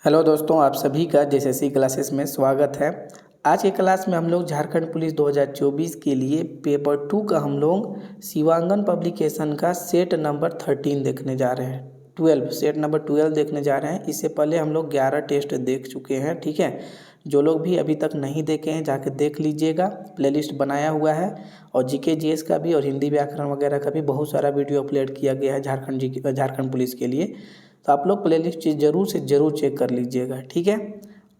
Hello दोस्तों, आप सभी का जेएसएससी क्लासेस में स्वागत है। आज के क्लास में हम लोग झारखंड पुलिस 2024 के लिए पेपर 2 का हम लोग शिवांगन पब्लिकेशन का सेट नंबर 13 देखने जा रहे हैं। 12 सेट नंबर 12 देखने जा रहे हैं। इससे पहले हम लोग 11 टेस्ट देख चुके हैं, ठीक है। जो लोग भी अभी तक नहीं देखे हैं जाके देख लीजिएगा, प्लेलिस्ट बनाया हुआ है। और जीके जीएस का भी और हिंदी व्याकरण वगैरह का भी बहुत सारा वीडियो अपलोड किया गया है झारखंड पुलिस के लिए। तो आप लोग प्लेलिस्ट ज़रूर से ज़रूर चेक कर लीजिएगा, ठीक है।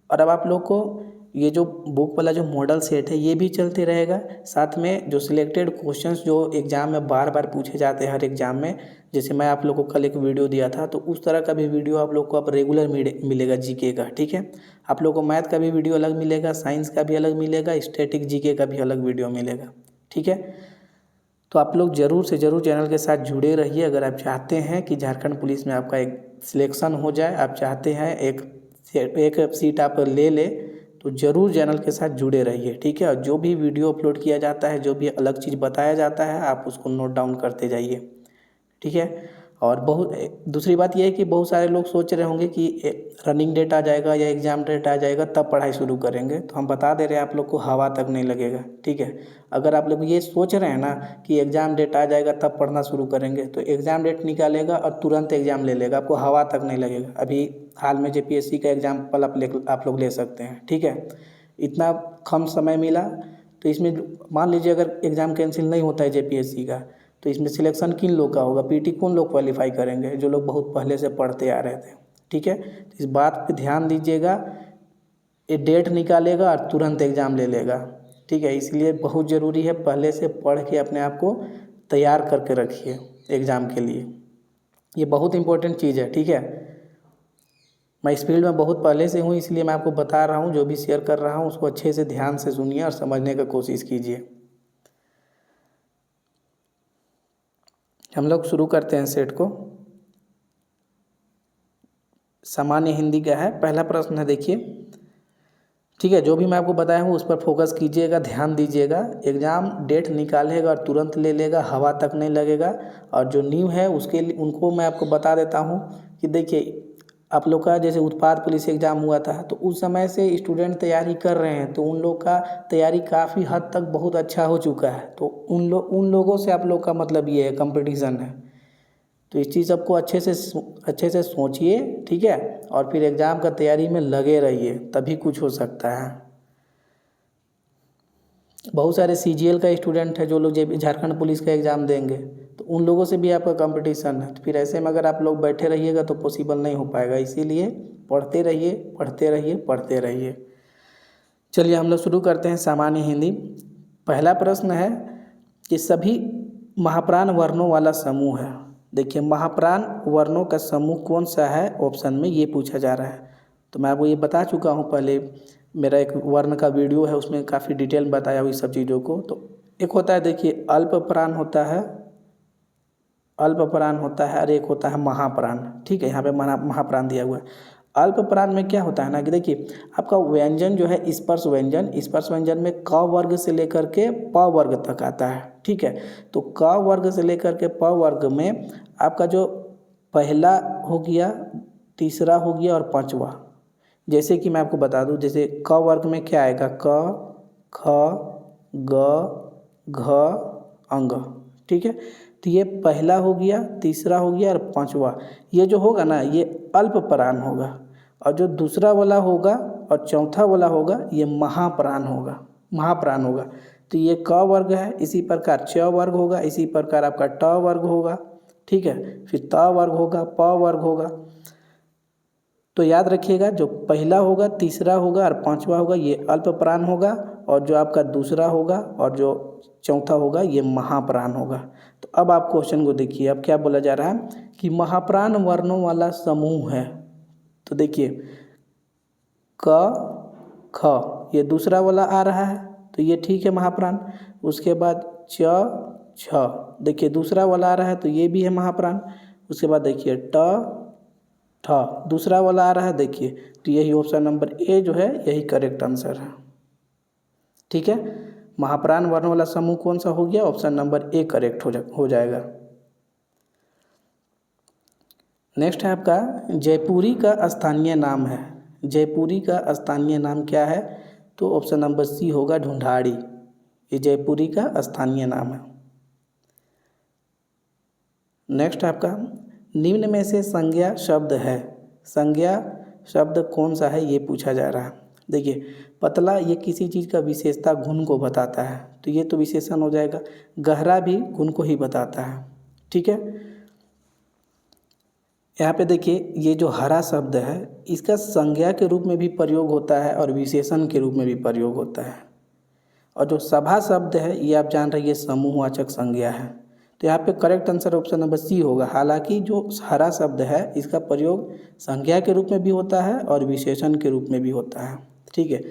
और अब आप लोग को ये जो बुक वाला जो मॉडल सेट है ये भी चलते रहेगा। साथ में जो सिलेक्टेड क्वेश्चंस जो एग्ज़ाम में बार बार पूछे जाते हैं हर एग्ज़ाम में, जैसे मैं आप लोग को कल एक वीडियो दिया था, तो उस तरह का भी वीडियो आप लोग को अब रेगुलर मिलेगा जीके का, ठीक है। आप लोग को मैथ का भी वीडियो अलग मिलेगा, साइंस का भी अलग मिलेगा, स्टैटिक जीके का भी अलग वीडियो मिलेगा, ठीक है। तो आप लोग ज़रूर से ज़रूर चैनल के साथ जुड़े रहिए। अगर आप चाहते हैं कि झारखंड पुलिस में आपका एक सिलेक्शन हो जाए, आप चाहते हैं एक सीट आप ले ले, तो ज़रूर चैनल के साथ जुड़े रहिए, ठीक है। और जो भी वीडियो अपलोड किया जाता है, जो भी अलग चीज़ बताया जाता है, आप उसको नोट डाउन करते जाइए, ठीक है। और दूसरी बात यह है कि बहुत सारे लोग सोच रहे होंगे कि रनिंग डेट आ जाएगा या एग्ज़ाम डेट आ जाएगा तब पढ़ाई शुरू करेंगे। तो हम बता दे रहे हैं आप लोग को, हवा तक नहीं लगेगा, ठीक है। अगर आप लोग ये सोच रहे हैं ना कि एग्ज़ाम डेट आ जाएगा तब पढ़ना शुरू करेंगे, तो एग्ज़ाम डेट निकालेगा और तुरंत एग्ज़ाम ले लेगा, आपको हवा तक नहीं लगेगा। अभी हाल में जेपीएससी का एग्ज़ाम्पल आप लोग ले सकते हैं, ठीक है। इतना कम समय मिला, तो इसमें मान लीजिए अगर एग्ज़ाम कैंसिल नहीं होता है जेपीएससी का, तो इसमें सिलेक्शन किन लोग का होगा, पीटी कौन लोग क्वालिफाई करेंगे, जो लोग बहुत पहले से पढ़ते आ रहे थे, ठीक है। तो इस बात पे ध्यान दीजिएगा। ये डेट निकालेगा और तुरंत एग्ज़ाम ले लेगा, ठीक है। इसलिए बहुत ज़रूरी है पहले से पढ़ के अपने आप को तैयार करके रखिए एग्ज़ाम के लिए। ये बहुत इंपॉर्टेंट चीज़ है, ठीक है। मैं इस फील्ड में बहुत पहले से हूँ, इसलिए मैं आपको बता रहा हूँ। जो भी शेयर कर रहा हूँ उसको अच्छे से ध्यान से सुनिए और समझने का कोशिश कीजिए। हम लोग शुरू करते हैं सेट को। सामान्य हिंदी का है, पहला प्रश्न है, देखिए, ठीक है। जो भी मैं आपको बताया हूँ उस पर फोकस कीजिएगा, ध्यान दीजिएगा। एग्ज़ाम डेट निकालेगा और तुरंत ले लेगा, हवा तक नहीं लगेगा। और जो न्यू है उसके लिए उनको मैं आपको बता देता हूँ कि देखिए, आप लोग का जैसे उत्पाद पुलिस एग्ज़ाम हुआ था, तो उस समय से स्टूडेंट तैयारी कर रहे हैं, तो उन लोग का तैयारी काफ़ी हद तक बहुत अच्छा हो चुका है। तो उन लोगों से आप लोग का मतलब ये है कंपटीशन है। तो इस चीज़ सबको अच्छे से सोचिए, ठीक है। और फिर एग्ज़ाम का तैयारी में लगे रहिए, तभी कुछ हो सकता है। बहुत सारे सीजीएल का स्टूडेंट है जो लोग झारखंड पुलिस का एग्ज़ाम देंगे, तो उन लोगों से भी आपका कंपटीशन है। तो फिर ऐसे में अगर आप लोग बैठे रहिएगा तो पॉसिबल नहीं हो पाएगा। इसीलिए पढ़ते रहिए, पढ़ते रहिए, पढ़ते रहिए। चलिए हम लोग शुरू करते हैं सामान्य हिंदी। पहला प्रश्न है कि सभी महाप्राण वर्णों वाला समूह है। देखिए, महाप्राण वर्णों का समूह कौन सा है, ऑप्शन में ये पूछा जा रहा है। तो मैं आपको ये बता चुका हूँ पहले, मेरा एक वर्ण का वीडियो है, उसमें काफ़ी डिटेल में बताया हुआ इस सब चीज़ों को। तो एक होता है, देखिए, अल्प प्राण होता है, अल्प प्राण होता है, और एक होता है महाप्राण, ठीक है। यहाँ पे महाप्राण दिया हुआ है। अल्प प्राण में क्या होता है ना कि देखिए, आपका व्यंजन जो है स्पर्श व्यंजन में क वर्ग से लेकर के प वर्ग तक आता है, ठीक है। तो क वर्ग से लेकर के प वर्ग में आपका जो पहला हो गया, तीसरा हो गया और पांचवा। जैसे कि मैं आपको बता दूं, जैसे क वर्ग में क्या आएगा, क, ख, ग, घ, अंग, ठीक है। तो ये पहला हो गया, तीसरा हो गया और पांचवा। ये जो होगा ना, ये अल्प प्राण होगा। और जो दूसरा वाला होगा और चौथा वाला होगा, ये महाप्राण होगा। तो ये क वर्ग है, इसी प्रकार च वर्ग होगा, इसी प्रकार आपका ट वर्ग होगा, ठीक है। फिर त वर्ग होगा, प वर्ग होगा। तो याद रखिएगा, जो पहला होगा, तीसरा होगा और पांचवा होगा, ये अल्प प्राण होगा। और जो आपका दूसरा होगा और जो चौथा होगा, ये महाप्राण होगा। तो अब आप क्वेश्चन को देखिए, अब क्या बोला जा रहा है कि महाप्राण वर्णों वाला समूह है। तो देखिए, क, ख, ये दूसरा वाला आ रहा है, तो ये ठीक है, महाप्राण। उसके बाद च, छ, देखिए दूसरा वाला आ रहा है, तो ये भी है महाप्राण। उसके बाद देखिए ट, ठ, दूसरा वाला आ रहा है, देखिए। तो यही ऑप्शन नंबर ए जो है, यही करेक्ट आंसर है, ठीक है। महाप्राण वर्ण वाला समूह कौन सा हो गया, ऑप्शन नंबर ए करेक्ट हो जाएगा। नेक्स्ट है आपका, जयपुरी का स्थानीय नाम है। जयपुरी का स्थानीय नाम क्या है? तो ऑप्शन नंबर सी होगा ढूंढाड़ी। ये जयपुरी का स्थानीय नाम है। नेक्स्ट आपका निम्न में से संज्ञा शब्द है, संज्ञा शब्द कौन सा है ये पूछा जा रहा है। देखिए पतला ये किसी चीज़ का विशेषता गुण को बताता है, तो ये तो विशेषण हो जाएगा। गहरा भी गुण को ही बताता है, ठीक है। यहाँ पे देखिए ये जो हरा शब्द है इसका संज्ञा के रूप में भी प्रयोग होता है और विशेषण के रूप में भी प्रयोग होता है। और जो सभा शब्द है ये आप जान रहे हैं ये समूहवाचक संज्ञा है, तो यहाँ पे correct answer option number C होगा। हालांकि जो हरा शब्द है इसका प्रयोग संज्ञा के रूप में भी होता है और विशेषण के रूप में भी होता है, ठीक है।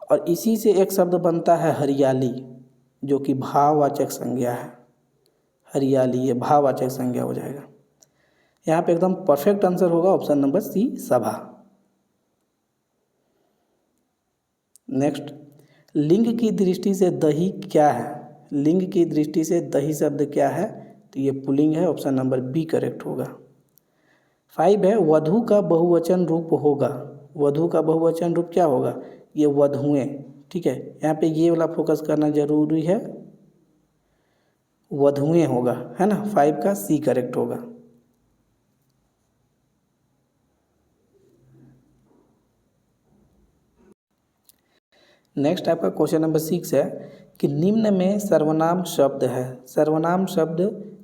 और इसी से एक शब्द बनता है हरियाली, जो कि भाववाचक संज्ञा है। हरियाली ये भाववाचक संज्ञा हो जाएगा। यहाँ पे एकदम परफेक्ट आंसर होगा ऑप्शन नंबर सी सभा। नेक्स्ट लिंग की दृष्टि से दही क्या है? लिंग की दृष्टि से दही शब्द क्या है? तो ये पुल्लिंग है, ऑप्शन नंबर बी करेक्ट होगा। 5 है वधु का बहुवचन रूप होगा। वधु का बहुवचन रूप क्या होगा? ये वधुएं, ठीक है। यहाँ पे ये वाला फोकस करना जरूरी है, वधुएं होगा, है ना। 5 का सी करेक्ट होगा। नेक्स्ट आपका क्वेश्चन नंबर 6 है कि निम्न में सर्वनाम शब्द है, सर्वनाम शब्द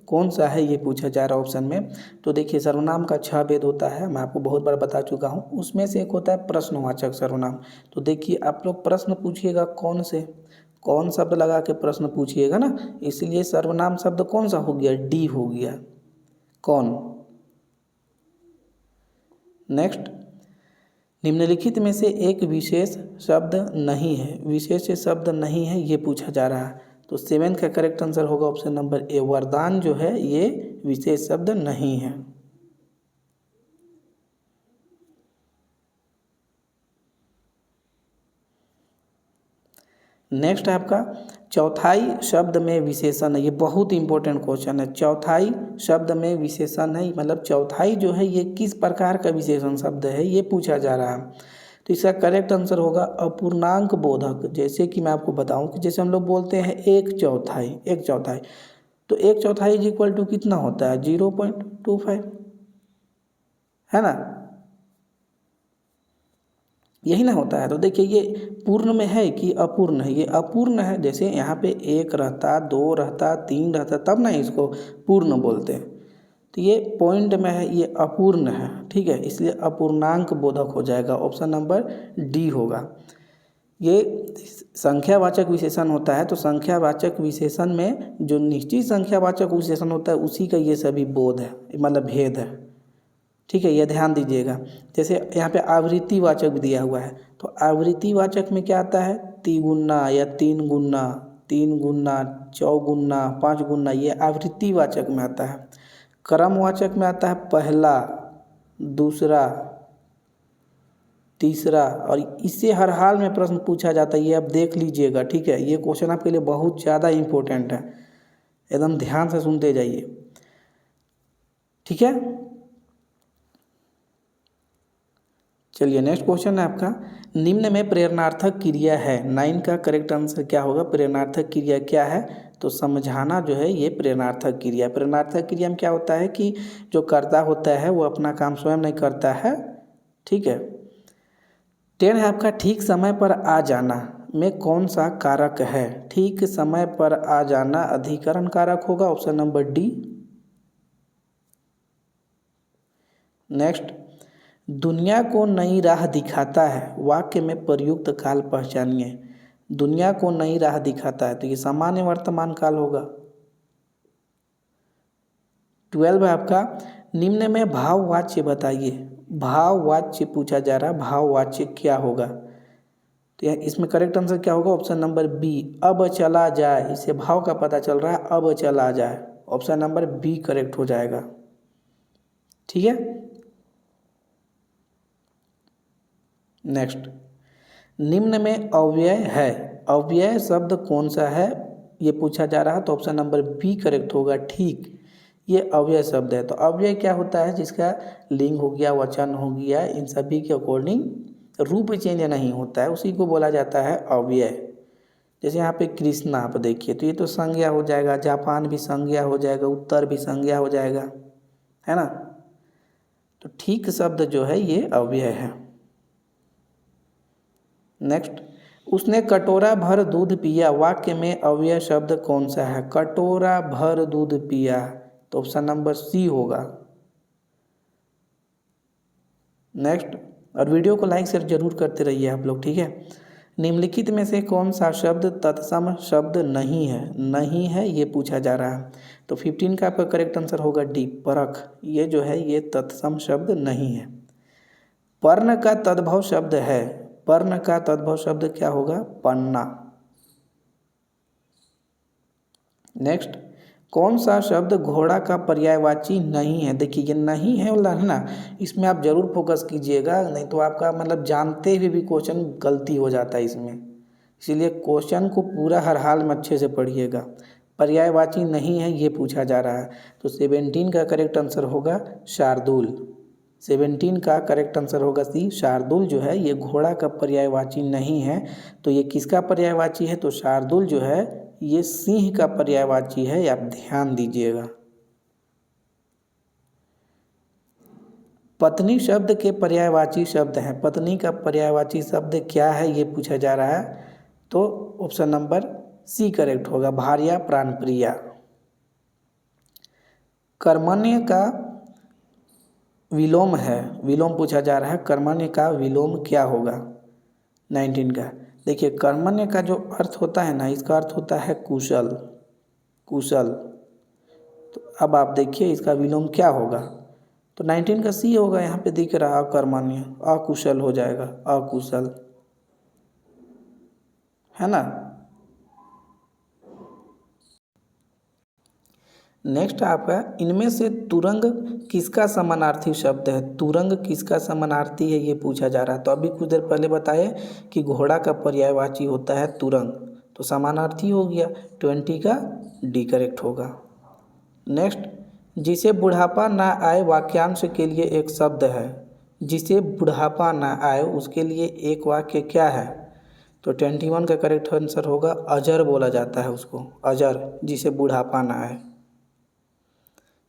कौन सा है ये पूछा जा रहा है ऑप्शन में। तो देखिए सर्वनाम का 6 भेद होता है, मैं आपको बहुत बार बता चुका हूँ। उसमें से एक होता है प्रश्नवाचक सर्वनाम। तो देखिए आप लोग प्रश्न पूछिएगा कौन से, कौन शब्द लगा के प्रश्न पूछिएगा ना, इसलिए सर्वनाम शब्द कौन सा हो गया? डी हो गया, कौन। नेक्स्ट निम्नलिखित में से एक विशेष शब्द नहीं है, विशेष शब्द नहीं है ये पूछा जा रहा है। तो 7 का करेक्ट आंसर होगा ऑप्शन नंबर ए, वरदान जो है ये विशेष शब्द नहीं है। नेक्स्ट आपका चौथाई शब्द में विशेषण है, ये बहुत इंपॉर्टेंट क्वेश्चन है। चौथाई शब्द में विशेषण है, मतलब चौथाई जो है ये किस प्रकार का विशेषण शब्द है ये पूछा जा रहा है। तो इसका करेक्ट आंसर होगा अपूर्णांक बोधक। जैसे कि मैं आपको बताऊं कि जैसे हम लोग बोलते हैं एक चौथाई, एक चौथाई, तो एक चौथाई इज इक्वल टू कितना होता है? 0.25, है ना, यही ना होता है। तो देखिए ये पूर्ण में है कि अपूर्ण है? ये अपूर्ण है। जैसे यहाँ पे 1 रहता, 2 रहता, 3 रहता, तब ना इसको पूर्ण बोलते हैं। तो ये पॉइंट में है, ये अपूर्ण है, ठीक है, इसलिए अपूर्णांक बोधक हो जाएगा, ऑप्शन नंबर डी होगा। ये संख्यावाचक विशेषण होता है, तो संख्यावाचक विशेषण में जो निश्चित संख्यावाचक विशेषण होता है उसी का ये सभी बोध है, मतलब भेद है, ठीक है। ये ध्यान दीजिएगा। जैसे यहाँ पे आवृत्तिवाचक भी दिया हुआ है, तो आवृत्तिवाचक में क्या आता है? तिगुना या 3 गुना, 3 गुना, 4 गुना, 5 गुना, ये आवृत्तिवाचक में आता है। क्रमवाचक में आता है पहला, दूसरा, तीसरा, और इससे हर हाल में प्रश्न पूछा जाता है, ये आप देख लीजिएगा, ठीक है। ये क्वेश्चन आपके लिए बहुत ज़्यादा इम्पोर्टेंट है, एकदम ध्यान से सुनते जाइए, ठीक है। चलिए नेक्स्ट क्वेश्चन है आपका, निम्न में प्रेरणार्थक क्रिया है। 9 का करेक्ट आंसर क्या होगा? प्रेरणार्थक क्रिया क्या है? तो समझाना जो है ये प्रेरणार्थक क्रिया। प्रेरणार्थक क्रिया में क्या होता है कि जो कर्ता होता है वो अपना काम स्वयं नहीं करता है, ठीक है। 10 है आपका ठीक समय पर आ जाना में कौन सा कारक है? ठीक समय पर आ जाना अधिकरण कारक होगा, ऑप्शन नंबर डी। नेक्स्ट दुनिया को नई राह दिखाता है, वाक्य में प्रयुक्त काल पहचानिए। दुनिया को नई राह दिखाता है, तो ये सामान्य वर्तमान काल होगा। 12 है आपका निम्न में भाववाच्य बताइए। भाववाच्य पूछा जा रहा है, भाववाच्य क्या होगा? तो इसमें करेक्ट आंसर क्या होगा? ऑप्शन नंबर बी, अब चला जाए। इससे भाव का पता चल रहा है, अब चला जाए, ऑप्शन नंबर बी करेक्ट हो जाएगा, ठीक है। नेक्स्ट निम्न में अव्यय है, अव्यय शब्द कौन सा है ये पूछा जा रहा है, तो ऑप्शन नंबर बी करेक्ट होगा, ठीक, ये अव्यय शब्द है। तो अव्यय क्या होता है? जिसका लिंग हो गया, वचन हो गया, इन सभी के अकॉर्डिंग रूप चेंज नहीं होता है, उसी को बोला जाता है अव्यय। जैसे यहाँ पे कृष्णा आप देखिए, तो ये तो संज्ञा हो जाएगा, जापान भी संज्ञा हो जाएगा, उत्तर भी संज्ञा हो जाएगा, है ना। तो ठीक शब्द जो है ये अव्यय है। नेक्स्ट, उसने कटोरा भर दूध पिया, वाक्य में अव्यय शब्द कौन सा है? कटोरा भर दूध पिया, तो ऑप्शन नंबर सी होगा। नेक्स्ट, और वीडियो को लाइक शेयर जरूर करते रहिए आप लोग, ठीक है। निम्नलिखित में से कौन सा शब्द तत्सम शब्द नहीं है? नहीं है ये पूछा जा रहा है, तो 15 का आपका करेक्ट आंसर होगा डी, परख। ये जो है ये तत्सम शब्द नहीं है। पर्ण का तद्भव शब्द है, पर्ण का तद्भव शब्द क्या होगा? पन्ना। नेक्स्ट, कौन सा शब्द घोड़ा का पर्यायवाची नहीं है? देखिए ये नहीं है वाला है ना, इसमें आप जरूर फोकस कीजिएगा, नहीं तो आपका मतलब जानते हुए भी क्वेश्चन गलती हो जाता है इसमें, इसीलिए क्वेश्चन को पूरा हर हाल में अच्छे से पढ़िएगा। पर्यायवाची नहीं है ये पूछा जा रहा है, तो 17 का करेक्ट आंसर होगा शार्दूल। 17 का करेक्ट आंसर होगा सी, शार्दुल जो है ये घोड़ा का पर्यायवाची नहीं है। तो ये किसका पर्यायवाची है? तो शार्दुल जो है ये सिंह का पर्यायवाची है, आप ध्यान दीजिएगा। पत्नी शब्द के पर्यायवाची शब्द हैं, पत्नी का पर्यायवाची शब्द क्या है ये पूछा जा रहा है, तो ऑप्शन नंबर सी करेक्ट होगा, भार्या प्राणप्रिया। कर्मण्य का विलोम है, विलोम पूछा जा रहा है, कर्मण्य का विलोम क्या होगा? 19 का देखिए, कर्मण्य का जो अर्थ होता है ना, इसका अर्थ होता है कुशल, कुशल। तो अब आप देखिए इसका विलोम क्या होगा, तो 19 का सी होगा, यहाँ पे दिख रहा अकर्मण्य, अकुशल हो जाएगा, अकुशल, है ना। नेक्स्ट आपका, इनमें से तुरंग किसका समानार्थी शब्द है? तुरंग किसका समानार्थी है ये पूछा जा रहा है। तो अभी कुछ देर पहले बताए कि घोड़ा का पर्यायवाची होता है तुरंग, तो समानार्थी हो गया, 20 का डी करेक्ट होगा। नेक्स्ट, जिसे बुढ़ापा ना आए वाक्यांश के लिए एक शब्द है, जिसे बुढ़ापा ना आए उसके लिए एक वाक्य क्या है? तो 21 का करेक्ट आंसर होगा अजर, बोला जाता है उसको, अजर, जिसे बुढ़ापा ना आए।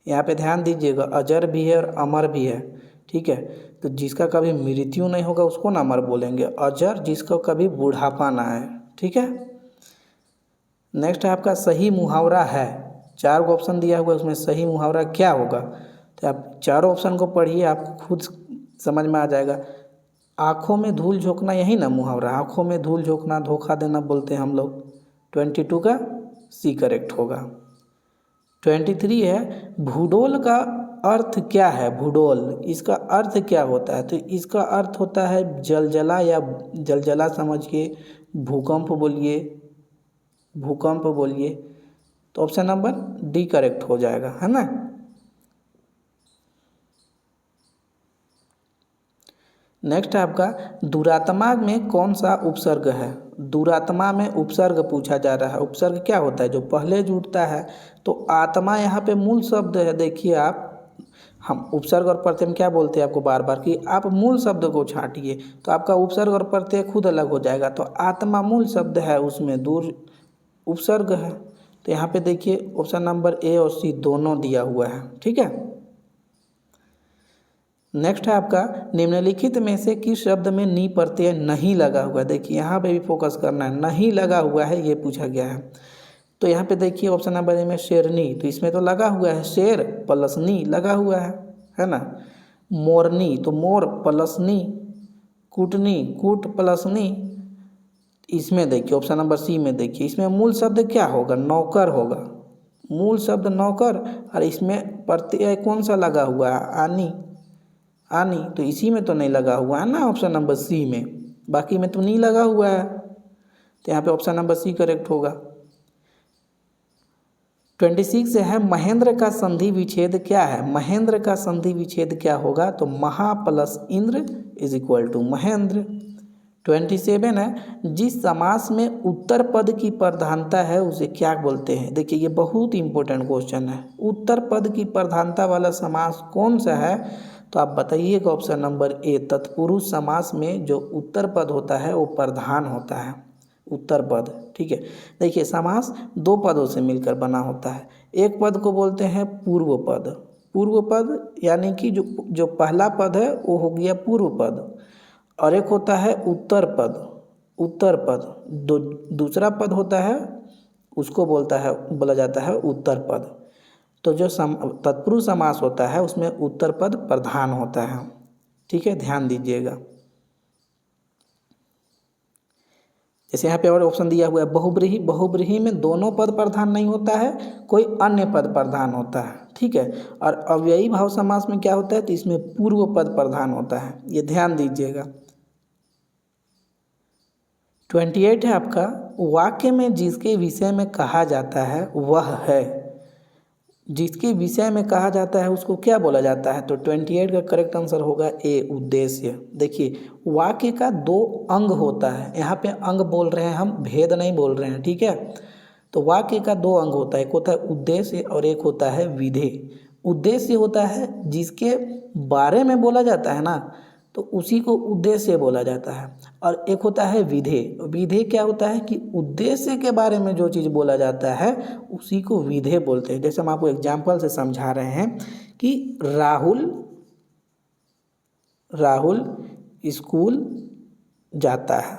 यहाँ पे ध्यान दीजिएगा, अजर भी है और अमर भी है, ठीक है। तो जिसका कभी मृत्यु नहीं होगा उसको ना अमर बोलेंगे, अजर जिसको कभी बुढ़ापा ना आए, ठीक है। नेक्स्ट आपका सही मुहावरा है, 4 को ऑप्शन दिया हुआ है, उसमें सही मुहावरा क्या होगा? तो आप चारों ऑप्शन को पढ़िए, आपको खुद समझ में आ जाएगा। आँखों में धूल झोंकना, यही ना मुहावरा, आँखों में धूल झोंकना, धोखा देना बोलते हैं हम लोग। 22 का सी करेक्ट होगा। 23 है, भूडोल का अर्थ क्या है? भूडोल, इसका अर्थ क्या होता है? तो इसका अर्थ होता है जलजला, या जलजला समझिए, भूकंप बोलिए, भूकंप बोलिए, तो ऑप्शन नंबर डी करेक्ट हो जाएगा, है ना। नेक्स्ट आपका, दुरात्मा में कौन सा उपसर्ग है? दुरात्मा में उपसर्ग पूछा जा रहा है, उपसर्ग क्या होता है? जो पहले जुड़ता है, तो आत्मा यहाँ पे मूल शब्द है। देखिए आप, हम उपसर्ग और प्रत्यय में क्या बोलते हैं आपको बार बार कि आप मूल शब्द को छांटिए, तो आपका उपसर्ग और प्रत्यय खुद अलग हो जाएगा। तो आत्मा मूल शब्द है, उसमें दूर उपसर्ग है, तो यहाँ पे देखिए ऑप्शन नंबर ए और सी दोनों दिया हुआ है, ठीक है। नेक्स्ट है आपका, निम्नलिखित में से किस शब्द में नी प्रत्यय नहीं लगा हुआ है? देखिए यहाँ पे भी फोकस करना है, नहीं लगा हुआ है ये पूछा गया है। तो यहाँ पे देखिए ऑप्शन नंबर ए में शेरनी, तो इसमें तो लगा हुआ है, शेर प्लस नी लगा हुआ है ना। मोरनी, तो मोर प्लस नी, कूटनी, कूट प्लस नी। इसमें देखिए ऑप्शन नंबर सी में देखिए, इसमें मूल शब्द क्या होगा? नौकर होगा, मूल शब्द नौकर, और इसमें प्रत्यय कौन सा लगा हुआ है? आनी, आनी, तो इसी में तो नहीं लगा हुआ है ना ऑप्शन नंबर सी में, बाकी में तो नहीं लगा हुआ है, तो यहाँ पे ऑप्शन नंबर सी करेक्ट होगा। 26 है, महेंद्र का संधि विच्छेद क्या है? महेंद्र का संधि विच्छेद क्या होगा? तो महा प्लस इंद्र इज इक्वल टू महेंद्र। 27 है, जिस समास में उत्तर पद की प्रधानता है उसे क्या बोलते हैं? देखिए ये बहुत इंपॉर्टेंट क्वेश्चन है, उत्तर पद की प्रधानता वाला समास कौन सा है? तो आप बताइएगा ऑप्शन नंबर ए, तत्पुरुष समास में जो उत्तर पद होता है वो प्रधान होता है, उत्तर पद। ठीक है, देखिए समास दो पदों से मिलकर बना होता है। एक पद को बोलते हैं पूर्व पद, पूर्व पद यानी कि जो पहला पद है वो हो गया पूर्व पद, और एक होता है उत्तर पद, उत्तर पद। दूसरा पद होता है उसको बोला जाता है उत्तर पद। तो जो तत्पुरुष समास होता है उसमें उत्तर पद प्रधान होता है। ठीक है, ध्यान दीजिएगा। जैसे यहाँ पे और ऑप्शन दिया हुआ है बहुब्रीहि, बहुब्रीहि में दोनों पद प्रधान नहीं होता है, कोई अन्य पद प्रधान होता है। ठीक है, और अव्ययी भाव समास में क्या होता है, तो इसमें पूर्व पद प्रधान होता है, ये ध्यान दीजिएगा। 28 है आपका, वाक्य में जिसके विषय में कहा जाता है वह है, जिसके विषय में कहा जाता है उसको क्या बोला जाता है, तो 28 का करेक्ट आंसर होगा ए, उद्देश्य। देखिए वाक्य का दो अंग होता है, यहाँ पे अंग बोल रहे हैं हम, भेद नहीं बोल रहे हैं। ठीक है, तो वाक्य का दो अंग होता है, एक होता है उद्देश्य और एक होता है विधेय। उद्देश्य होता है जिसके बारे में बोला जाता है ना, तो उसी को उद्देश्य बोला जाता है। और एक होता है विधेय, विधेय क्या होता है कि उद्देश्य के बारे में जो चीज़ बोला जाता है उसी को विधेय बोलते हैं। जैसे हम आपको एग्जाम्पल से समझा रहे हैं कि राहुल स्कूल जाता है,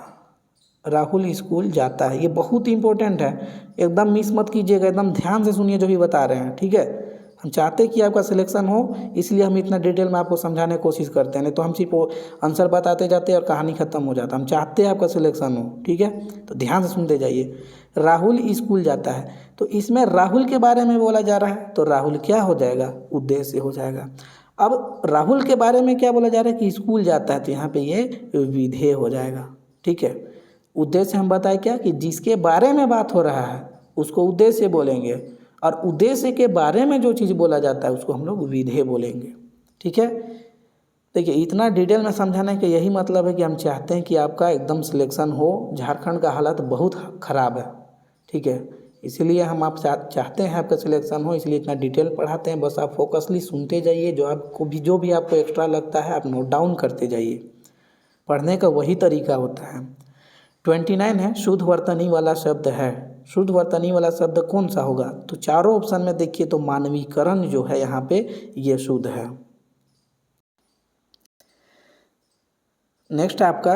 राहुल स्कूल जाता है, ये बहुत इंपॉर्टेंट है, एकदम मिस मत कीजिएगा, एकदम ध्यान से सुनिए जो भी बता रहे हैं। ठीक है, हम चाहते हैं कि आपका सिलेक्शन हो, इसलिए हम इतना डिटेल में आपको समझाने की कोशिश करते हैं, नहीं तो हम सिर्फ आंसर बताते जाते हैं और कहानी खत्म हो जाता है। हम चाहते हैं आपका सिलेक्शन हो। ठीक है, तो ध्यान से सुनते जाइए। राहुल स्कूल जाता है, तो इसमें राहुल के बारे में बोला जा रहा है, तो राहुल क्या हो जाएगा, उद्देश्य हो जाएगा। अब राहुल के बारे में क्या बोला जा रहा है कि स्कूल जाता है, तो यहाँ पे ये विधेय हो जाएगा। ठीक है, उद्देश्य हम बताए क्या कि जिसके बारे में बात हो रहा है उसको उद्देश्य बोलेंगे, और उद्देश्य के बारे में जो चीज़ बोला जाता है उसको हम लोग विधेय बोलेंगे। ठीक है, देखिए इतना डिटेल में समझाने का यही मतलब है कि हम चाहते हैं कि आपका एकदम सिलेक्शन हो। झारखंड का हालत बहुत ख़राब है। ठीक है, इसीलिए हम आप चाहते हैं आपका सिलेक्शन हो, इसलिए इतना डिटेल पढ़ाते हैं। बस आप फोकसली सुनते जाइए, जो भी आपको एक्स्ट्रा लगता है आप नोट डाउन करते जाइए, पढ़ने का वही तरीका होता है। 29 है, शुद्ध वर्तनी वाला शब्द है, शुद्ध वर्तनी वाला शब्द कौन सा होगा, तो चारों ऑप्शन में देखिए तो मानवीकरण जो है यहाँ पे ये शुद्ध है। नेक्स्ट आपका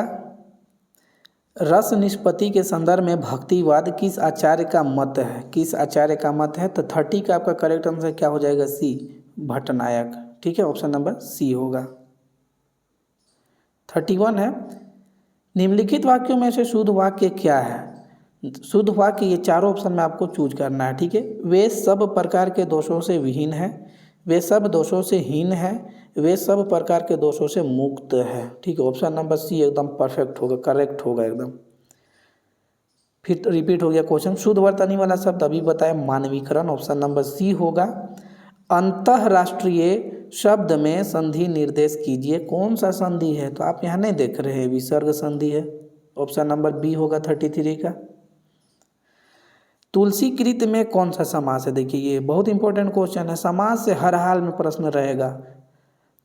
रस निष्पत्ति के संदर्भ में भक्तिवाद किस आचार्य का मत है, किस आचार्य का मत है, तो 30 का आपका करेक्ट आंसर क्या हो जाएगा, सी, भट्टनायक। ठीक है, ऑप्शन नंबर सी होगा। 31 है, निम्नलिखित वाक्यों में से शुद्ध वाक्य क्या है, शुद्ध वाक्य ये चारों ऑप्शन में आपको चूज करना है। ठीक है, वे सब प्रकार के दोषों से विहीन है, वे सब दोषों से हीन है, वे सब प्रकार के दोषों से मुक्त है। ठीक है, ऑप्शन नंबर सी एकदम परफेक्ट होगा, करेक्ट होगा एकदम। फिर रिपीट हो गया क्वेश्चन, शुद्ध वर्तनी वाला शब्द अभी बताए मानवीकरण, ऑप्शन नंबर सी होगा। अंतरराष्ट्रीय शब्द में संधि निर्देश कीजिए, कौन सा संधि है, तो आप यहाँ नहीं देख रहे हैं, विसर्ग संधि है, ऑप्शन नंबर बी होगा 33 का। तुलसीकृत में कौन सा समास है, देखिए ये बहुत इंपॉर्टेंट क्वेश्चन है, समास से हर हाल में प्रश्न रहेगा।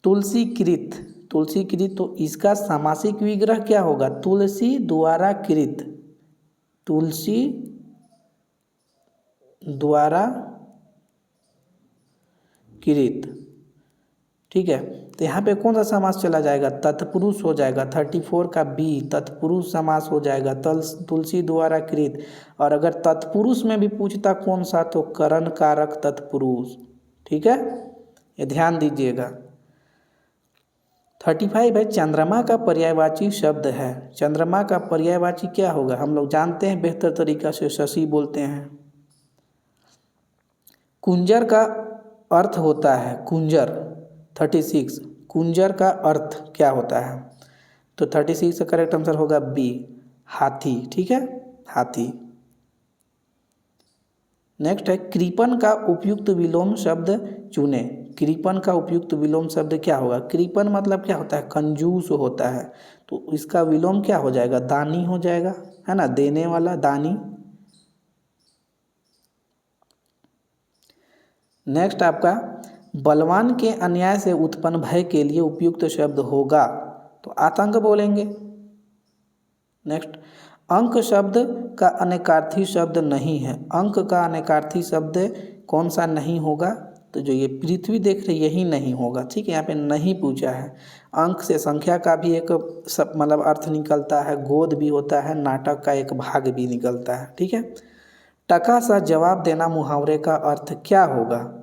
तुलसीकृत, तुलसीकृत, तो इसका सामासिक विग्रह क्या होगा, तुलसी द्वारा कृत, तुलसी द्वारा कृत। ठीक है, तो यहाँ पे कौन सा समास चला जाएगा, तत्पुरुष हो जाएगा, 34 का बी, तत्पुरुष समास हो जाएगा, तुलसी द्वारा कृत। और अगर तत्पुरुष में भी पूछता कौन सा, तो करण कारक तत्पुरुष। ठीक है, ये ध्यान दीजिएगा। 35 है, चंद्रमा का पर्यायवाची शब्द है, चंद्रमा का पर्यायवाची क्या होगा, हम लोग जानते हैं बेहतर तरीका से शशि बोलते हैं। कुंजर का अर्थ होता है, कुंजर 36, कुंजर का अर्थ क्या होता है, तो 36 का करेक्ट आंसर होगा बी, हाथी। ठीक है, हाथी। नेक्स्ट है, कृपण का उपयुक्त विलोम शब्द चुने, कृपण का उपयुक्त विलोम शब्द क्या होगा, कृपण मतलब क्या होता है, कंजूस होता है, तो इसका विलोम क्या हो जाएगा, दानी हो जाएगा, है ना, देने वाला, दानी। नेक्स्ट आपका बलवान के अन्याय से उत्पन्न भय के लिए उपयुक्त शब्द होगा तो आतंक बोलेंगे। नेक्स्ट, अंक शब्द का अनेकार्थी शब्द नहीं है। अंक का अनेकार्थी शब्द कौन सा नहीं होगा? तो जो ये पृथ्वी देख रहे यही नहीं होगा। ठीक है, यहाँ पे नहीं पूछा है। अंक से संख्या का भी एक सब मतलब अर्थ निकलता है, गोद भी होता है, नाटक का एक भाग भी निकलता है। ठीक है, टका सा जवाब देना मुहावरे का अर्थ क्या होगा?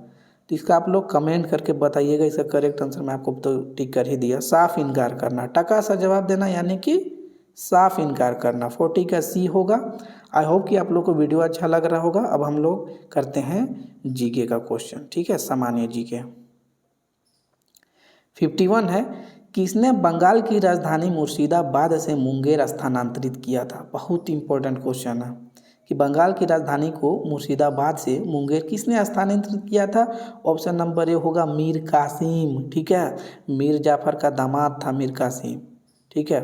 तो इसका आप लोग कमेंट करके बताइएगा। इसका करेक्ट आंसर मैं आपको तो टिक कर ही दिया, साफ इनकार करना। टका सा जवाब देना यानी कि साफ इनकार करना। 40 का सी होगा। आई होप कि आप लोग को वीडियो अच्छा लग रहा होगा। अब हम लोग करते हैं जीके का क्वेश्चन। ठीक है, सामान्य जीके 51 है, किसने बंगाल की राजधानी मुर्शिदाबाद से मुंगेर स्थानांतरित किया था? बहुत इंपॉर्टेंट क्वेश्चन है कि बंगाल की राजधानी को मुर्शिदाबाद से मुंगेर किसने स्थानांतरित किया था? ऑप्शन नंबर ए होगा मीर कासिम। ठीक है, मीर जाफर का दामाद था मीर कासिम। ठीक है,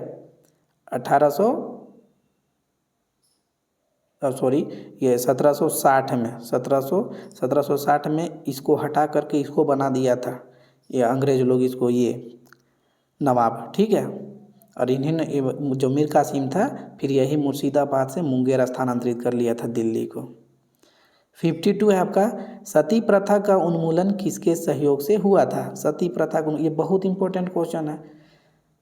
1760 में 1760 में इसको हटा करके इसको बना दिया था ये अंग्रेज लोग, इसको ये नवाब। ठीक है, और इन्हीं ने जो मीर कासिम था फिर यही मुर्शिदाबाद से मुंगेर स्थानांतरित कर लिया था दिल्ली को। 52 है आपका, सती प्रथा का उन्मूलन किसके सहयोग से हुआ था? सती प्रथा को, ये बहुत इंपॉर्टेंट क्वेश्चन है।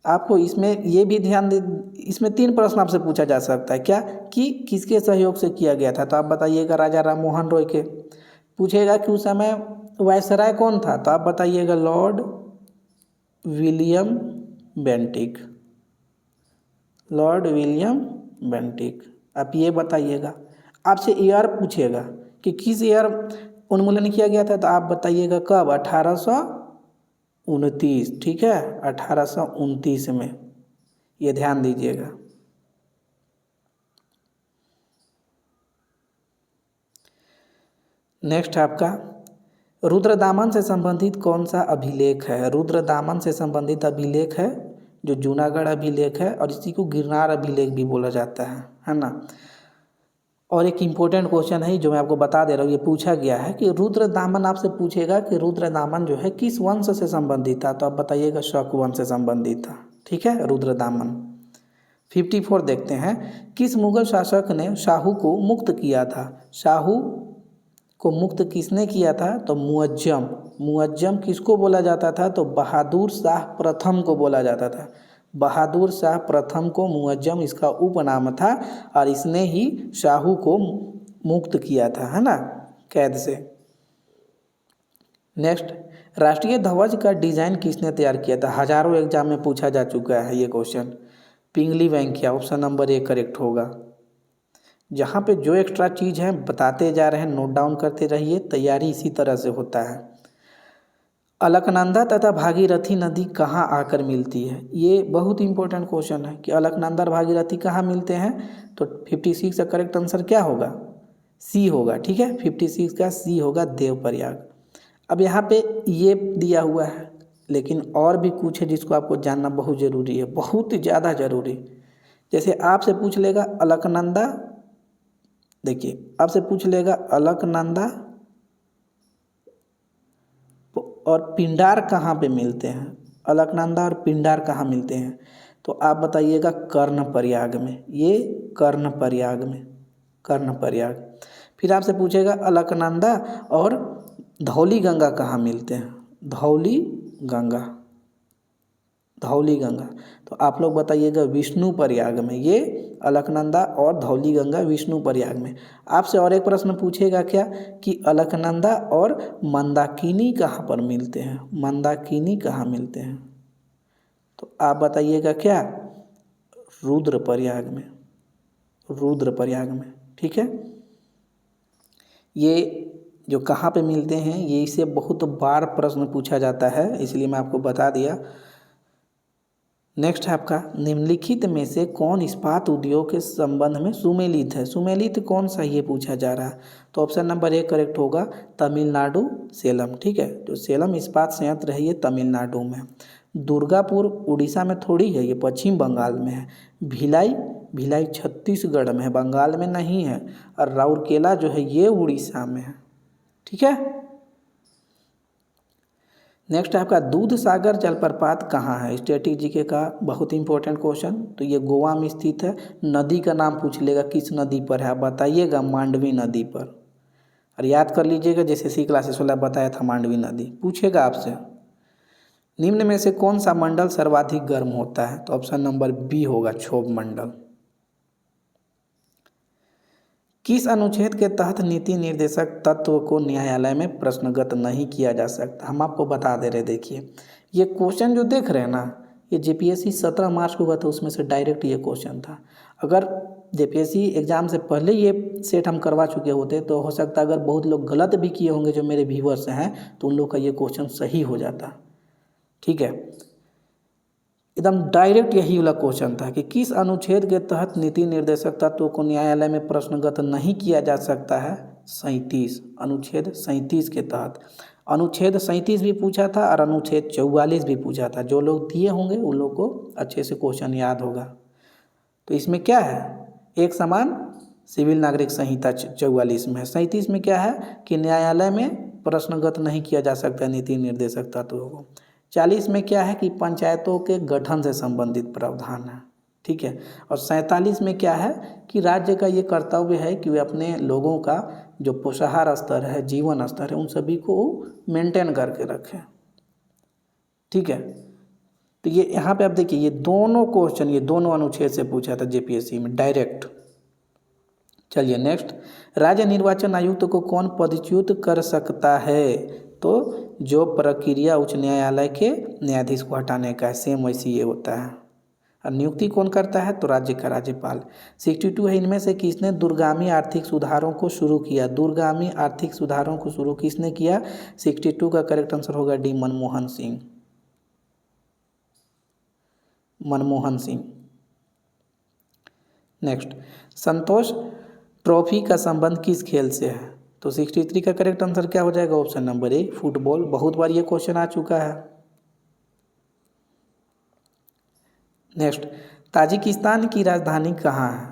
आपको इसमें ये भी ध्यान दे, इसमें 3 प्रश्न आपसे पूछा जा सकता है। क्या कि किसके सहयोग से किया गया था? तो आप बताइएगा राजा राम मोहन रॉय के। पूछेगा कि उस समय वायसराय कौन था? तो आप बताइएगा Lord William Bentinck. Lord William Bentinck, आप ये बताइएगा। आपसे ईयर पूछेगा कि किस ईयर उन्मूलन किया गया था? तो आप बताइएगा कब? 1829। ठीक है, 1829 में, ये ध्यान दीजिएगा। नेक्स्ट आपका, रुद्रदामन से संबंधित कौन सा अभिलेख है? रुद्रदामन से संबंधित अभिलेख है जो जूनागढ़ अभिलेख है, और इसी को गिरनार अभिलेख भी बोला जाता है ना। और एक इम्पोर्टेंट क्वेश्चन है जो मैं आपको बता दे रहा हूँ, ये पूछा गया है कि रुद्रदामन, आपसे पूछेगा कि रुद्रदामन जो है किस वंश से संबंधित था? तो आप बताइएगा शक वंश से संबंधित था। ठीक है, रुद्रदामन। 54 देखते हैं, किस मुगल शासक ने शाहू को मुक्त किया था? शाहू को मुक्त किसने किया था? तो मुअज्जम। मुअज्जम किसको बोला जाता था? तो बहादुर शाह प्रथम को बोला जाता था। बहादुर शाह प्रथम को मुअज्जम इसका उपनाम था, और इसने ही शाहू को मुक्त किया था, है ना, कैद से। नेक्स्ट, राष्ट्रीय ध्वज का डिजाइन किसने तैयार किया था? हजारों एग्जाम में पूछा जा चुका है ये question. Pingali Venkaiah, option number A correct होगा। जहाँ पे जो एक्स्ट्रा चीज़ है बताते जा रहे हैं, नोट डाउन करते रहिए, तैयारी इसी तरह से होता है। अलकनंदा तथा भागीरथी नदी कहाँ आकर मिलती है? ये बहुत इंपॉर्टेंट क्वेश्चन है कि अलकनंदा और भागीरथी कहाँ मिलते हैं? तो 56 का करेक्ट आंसर क्या होगा? सी होगा। ठीक है, 56 का सी होगा, देवप्रयाग। अब यहाँ पे ये दिया हुआ है, लेकिन और भी कुछ है जिसको आपको जानना बहुत ज़रूरी है, बहुत ज़्यादा ज़रूरी। जैसे आपसे पूछ लेगा अलकनंदा, देखिए आपसे पूछ लेगा अलकनंदा और पिंडार कहाँ पे मिलते हैं? अलकनंदा और पिंडार कहाँ मिलते हैं? तो आप बताइएगा कर्णप्रयाग में, ये कर्णप्रयाग में, कर्णप्रयाग। फिर आपसे पूछेगा अलकनंदा और धौली गंगा कहाँ मिलते हैं? धौली गंगा, धौली गंगा। तो आप लोग बताइएगा विष्णुप्रयाग में। ये अलकनंदा और धौली गंगा विष्णुप्रयाग में। आपसे और एक प्रश्न पूछेगा क्या कि अलकनंदा और मंदाकिनी कहाँ पर मिलते हैं? मंदाकिनी कहाँ मिलते हैं? तो आप बताइएगा क्या? रुद्रप्रयाग में, रुद्रप्रयाग में। ठीक है, ये जो कहाँ पे मिलते हैं ये इससे बहुत बार प्रश्न पूछा जाता है, इसलिए मैं आपको बता दिया। नेक्स्ट है आपका, निम्नलिखित में से कौन इस्पात उद्योग के संबंध में सुमेलित है? सुमेलित कौन सा, ये पूछा जा रहा है। तो ऑप्शन नंबर ए करेक्ट होगा, तमिलनाडु सेलम। ठीक है, जो सेलम इस्पात संयंत्र है ये तमिलनाडु में। दुर्गापुर उड़ीसा में थोड़ी है, ये पश्चिम बंगाल में है। भिलाई, भिलाई छत्तीसगढ़ में है, बंगाल में नहीं है। और राउरकेला जो है ये उड़ीसा में है। ठीक है, नेक्स्ट है आपका दूध सागर जलप्रपात कहाँ है, स्टैटिक जीके का बहुत इंपॉर्टेंट क्वेश्चन। तो ये गोवा में स्थित है। नदी का नाम पूछ लेगा, किस नदी पर है आप बताइएगा, मांडवी नदी पर। और याद कर लीजिएगा जैसे सी क्लासेस वाला बताया था, मांडवी नदी पूछेगा आपसे। निम्न में से कौन सा मंडल सर्वाधिक गर्म होता है, तो ऑप्शन नंबर बी होगा क्षोभ मंडल। किस अनुच्छेद के तहत नीति निर्देशक तत्व को न्यायालय में प्रश्नगत नहीं किया जा सकता, हम आपको बता दे रहे। देखिए ये क्वेश्चन जो देख रहे हैं ना, ये जेपीएससी 17 मार्च को हुआ था, उसमें से डायरेक्ट ये क्वेश्चन था। अगर जेपीएससी एग्ज़ाम से पहले ये सेट हम करवा चुके होते तो हो सकता है अगर बहुत लोग गलत भी किए होंगे जो मेरे व्यूअर्स हैं, तो उन लोग का ये क्वेश्चन सही हो जाता। ठीक है, एकदम डायरेक्ट यही वाला क्वेश्चन था कि किस अनुच्छेद के तहत नीति निर्देशक तत्व को न्यायालय में प्रश्नगत नहीं किया जा सकता है, 37, अनुच्छेद 37 के तहत। अनुच्छेद 37 भी पूछा था और अनुच्छेद 44 भी पूछा था। जो लोग दिए होंगे उन लोग को अच्छे से क्वेश्चन याद होगा। तो इसमें क्या है, एक समान सिविल नागरिक संहिता 44 में है। 37 में क्या है कि न्यायालय में प्रश्नगत नहीं किया जा सकता नीति निर्देशक तत्वों को। 40 में क्या है कि पंचायतों के गठन से संबंधित प्रावधान है। ठीक है, और 47 में क्या है कि राज्य का ये कर्तव्य है कि वे अपने लोगों का जो पोषाहार स्तर है, जीवन स्तर है, उन सभी को मेंटेन करके रखें। ठीक है, तो ये यहाँ पे आप देखिए ये दोनों क्वेश्चन ये दोनों अनुच्छेद से पूछा था जेपीएससी में डायरेक्ट। चलिए नेक्स्ट, राज्य निर्वाचन आयुक्त को कौन पदच्युत कर सकता है, तो जो प्रक्रिया उच्च न्यायालय के न्यायाधीश को हटाने का है, सेम वैसे ये होता है। और नियुक्ति कौन करता है, तो राज्य का राज्यपाल। 62 है, इनमें से किसने दूरगामी आर्थिक सुधारों को शुरू किया, दूरगामी आर्थिक सुधारों को शुरू किसने किया, 62 का करेक्ट आंसर होगा डी, मनमोहन सिंह। मनमोहन सिंह। नेक्स्ट, संतोष ट्रॉफी का संबंध किस खेल से है, तो 63 का करेक्ट आंसर क्या हो जाएगा, ऑप्शन नंबर ए, फुटबॉल। बहुत बार ये क्वेश्चन आ चुका है। नेक्स्ट, ताजिकिस्तान की राजधानी कहाँ है,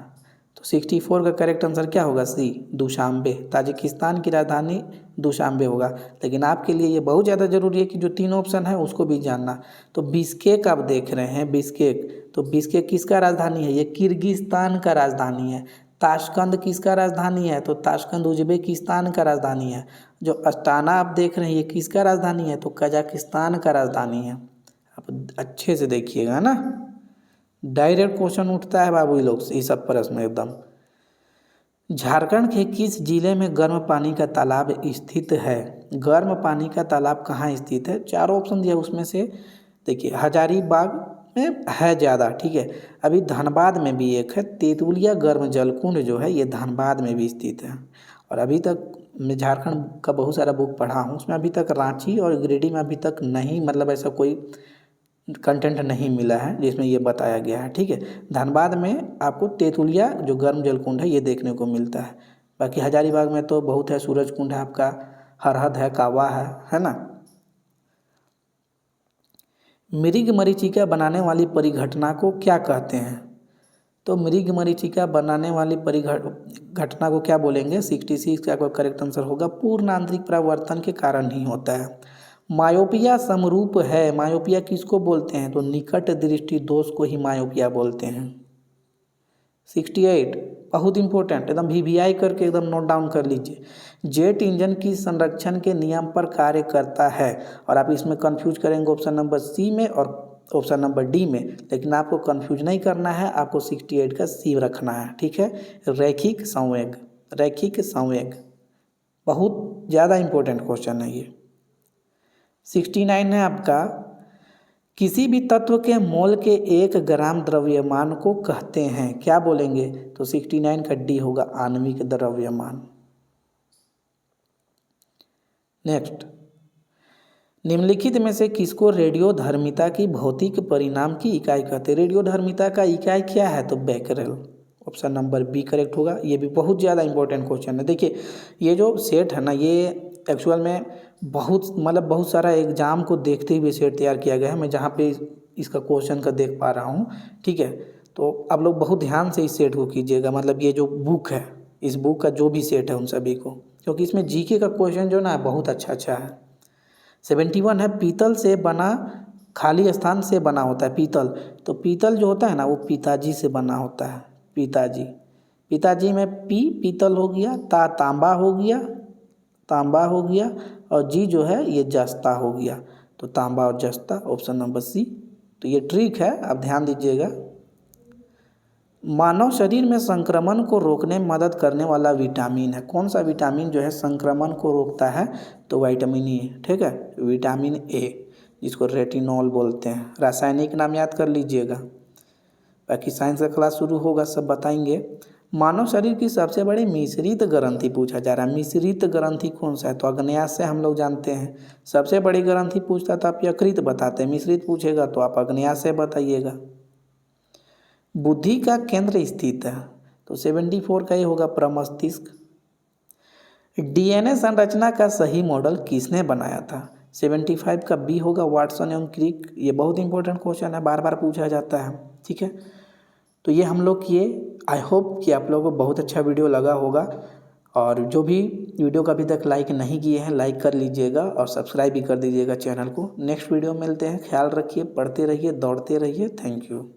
तो 64 का करेक्ट आंसर क्या होगा, सी, दुशांबे। ताजिकिस्तान की राजधानी दुशांबे होगा। लेकिन आपके लिए ये बहुत ज़्यादा ज़रूरी है कि जो 3 ऑप्शन है उसको भी जानना। तो बिश्केक आप देख रहे हैं, बिश्केक, तो बिश्केक किसका राजधानी है, ये किर्गिस्तान का राजधानी है। ताशकंद किसका राजधानी है, तो ताशकंद उज्बेकिस्तान का राजधानी है। जो अस्ताना आप देख रहे हैं ये किसका राजधानी है, तो कजाकिस्तान का राजधानी है। आप अच्छे से देखिएगा ना, डायरेक्ट क्वेश्चन उठता है बाबू ये लोग ये सब प्रश्न एकदम। झारखंड के किस जिले में गर्म पानी का तालाब स्थित है, गर्म पानी का तालाब कहाँ स्थित है, 4 ऑप्शन दिया उसमें से देखिए हजारीबाग में है ज़्यादा। ठीक है, अभी धनबाद में भी एक है, तेतुलिया गर्म जलकुंड जो है ये धनबाद में भी स्थित है। और अभी तक मैं झारखंड का बहुत सारा बुक पढ़ा हूँ, उसमें अभी तक रांची और गिरिडीह में अभी तक नहीं, मतलब ऐसा कोई कंटेंट नहीं मिला है जिसमें ये बताया गया है। ठीक है, धनबाद में आपको तेतुलिया जो गर्म जलकुंड है ये देखने को मिलता है। बाकी हजारीबाग में तो बहुत है, सूरज कुंड है आपका, हरहद है, कावा है ना। मृग मरीचिका बनाने वाली परिघटना को क्या कहते हैं, तो मृग मरीचिका बनाने वाली परिघटना को क्या बोलेंगे, 66 का करेक्ट आंसर होगा पूर्ण आंतरिक परावर्तन के कारण ही होता है। मायोपिया समरूप है, मायोपिया किसको बोलते हैं, तो निकट दृष्टि दोष को ही मायोपिया बोलते हैं। 68 बहुत इंपॉर्टेंट, एकदम वीवीआई करके एकदम नोट डाउन कर लीजिए। जेट इंजन की संरक्षण के नियम पर कार्य करता है, और आप इसमें कंफ्यूज करेंगे ऑप्शन नंबर सी में और ऑप्शन नंबर डी में, लेकिन आपको कंफ्यूज नहीं करना है, आपको 68 का सी रखना है। ठीक है, रैखिक संवेग, रैखिक संवेग बहुत ज़्यादा इंपॉर्टेंट क्वेश्चन है ये। 69 है आपका, किसी भी तत्व के मोल के 1 ग्राम द्रव्यमान को कहते हैं, क्या बोलेंगे, तो 69 का डी होगा आणविक द्रव्यमान। नेक्स्ट, निम्नलिखित में से किसको रेडियोधर्मिता की भौतिक परिणाम की इकाई कहते हैं, रेडियोधर्मिता का इकाई क्या है, तो बैकरेल। ऑप्शन नंबर बी करेक्ट होगा। ये भी बहुत ज़्यादा इंपॉर्टेंट क्वेश्चन है। देखिए ये जो सेट है ना, ये एक्चुअल में बहुत सारा एग्जाम को देखते हुए सेट तैयार किया गया है। मैं जहाँ पे इसका क्वेश्चन का देख पा रहा हूँ। ठीक है, तो आप लोग बहुत ध्यान से इस सेट को कीजिएगा, मतलब ये जो बुक है इस बुक का जो भी सेट है उन सभी को, क्योंकि इसमें जीके का क्वेश्चन जो ना बहुत अच्छा है। 71 है पीतल से बना खाली स्थान से बना होता है पीतल। तो पीतल जो होता है ना वो पिताजी से बना होता है, पिताजी। पिताजी में पीतल हो गया, तांबा हो गया, तांबा हो गया, और जी जो है ये जस्ता हो गया। तो तांबा और जस्ता, ऑप्शन नंबर सी। तो ये ट्रिक है, आप ध्यान दीजिएगा। मानव शरीर में संक्रमण को रोकने में मदद करने वाला विटामिन है। कौन सा विटामिन जो है संक्रमण को रोकता है? तो विटामिन ए, ठीक है, विटामिन ए, जिसको रेटिनॉल बोलते हैं। रासायनिक नाम याद कर लीजिएगा। बाकी साइंस का क्लास शुरू होगा, सब बताएंगे। मानव शरीर की सबसे बड़ी मिश्रित ग्रंथि पूछा जा रहा है। मिश्रित ग्रंथि कौन सा है? तो अग्न्याशय हम लोग जानते हैं। सबसे बड़ी ग्रंथि पूछता तो आप यकृत बताते हैं, मिश्रित पूछेगा तो आप अग्न्याशय बताइएगा। बुद्धि का केंद्र स्थित है, तो 74 का ये होगा प्रमस्तिष्क। डीएनए संरचना का सही मॉडल किसने बनाया था? 75 का बी होगा वाटसन एवं क्रिक। ये बहुत इंपॉर्टेंट क्वेश्चन है, बार बार पूछा जाता है, ठीक है। तो ये हम लोग किए। आई होप कि आप लोगों को बहुत अच्छा वीडियो लगा होगा, और जो भी वीडियो को अभी तक लाइक नहीं किए हैं लाइक कर लीजिएगा और सब्सक्राइब भी कर दीजिएगा चैनल को। नेक्स्ट वीडियो में मिलते हैं, ख्याल रखिए, पढ़ते रहिए, दौड़ते रहिए। Thank you.